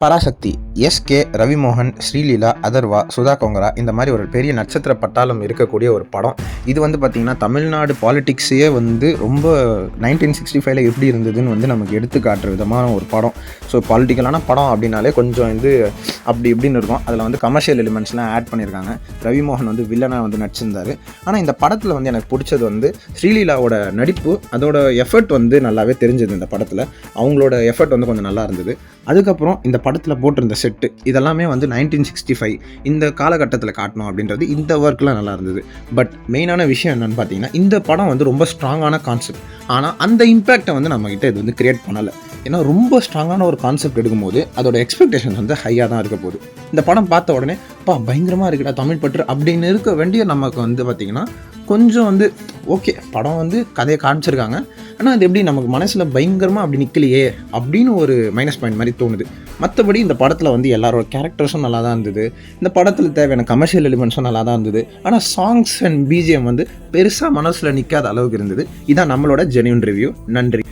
Parasakthi SK Ravi Mohan, Sreeleela, Atharva, Sudha Kongara இந்த மாதிரி ஒரு பெரிய நட்சத்திர பட்டாளம் இருக்கக்கூடிய ஒரு படம். இது பார்த்திங்கன்னா தமிழ்நாடு பாலிடிக்ஸையே ரொம்ப 1965 எப்படி இருந்ததுன்னு நமக்கு எடுத்து காட்டுற விதமான ஒரு படம். ஸோ பாலிட்டிக்கலான படம் அப்படின்னாலே கொஞ்சம் அப்படி இப்படின்னு இருக்கும். அதில் கமர்ஷியல் எலிமெண்ட்ஸ்லாம் ஆட் பண்ணியிருக்காங்க. ரவிமோகன் வில்லனாக நடிச்சிருந்தார். ஆனால் இந்த படத்தில் எனக்கு பிடிச்சது ஸ்ரீலீலாவோட நடிப்பு, அதோட எஃபர்ட் நல்லாவே தெரிஞ்சது. இந்த படத்தில் அவங்களோட எஃபர்ட் கொஞ்சம் நல்லா இருந்தது. அதுக்கப்புறம் இந்த படத்தில் போட்டிருந்த செட்டு இதெல்லாமே 1965 இந்த காலகட்டத்தில் காட்டணும் அப்படின்றது இந்த ஒர்க்லாம் நல்லா இருந்தது. பட் மெயினான விஷயம் என்னென்னு பார்த்தீங்கன்னா, இந்த படம் ரொம்ப ஸ்ட்ராங்கான கான்செப்ட். ஆனால் அந்த இம்பேக்டை நம்மக்கிட்ட இது கிரியேட் பண்ணலை. ஏன்னா ரொம்ப ஸ்ட்ராங்கான ஒரு கான்செப்ட் எடுக்கும்போது அதோட எக்ஸ்பெக்டேஷன்ஸ் ஹையாக தான் இருக்க போகுது. இந்த படம் பார்த்த உடனே பயங்கரமாக இருக்குடா தமிழ் பற்று அப்படின்னு இருக்க வேண்டிய நமக்கு பார்த்திங்கன்னா கொஞ்சம் ஓகே படம் கதையை காமிச்சிருக்காங்க. ஆனால் அது எப்படி நமக்கு மனசில் பயங்கரமாக அப்படி நிற்கலையே அப்படின்னு ஒரு மைனஸ் பாயிண்ட் மாதிரி தோணுது. மற்றபடி இந்த படத்தில் எல்லாரோட கேரக்டர்ஸும் நல்லா தான் இருந்தது. இந்த படத்தில் தேவையான கமர்ஷியல் எலிமெண்ட்ஸும் நல்லா தான் இருந்தது. ஆனால் சாங்ஸ் அண்ட் பிஜிஎம் பெருசாக மனசில் நிற்காத அளவுக்கு இருந்தது. இதான் நம்மளோட ஜென்யூன் ரிவ்யூ. நன்றி.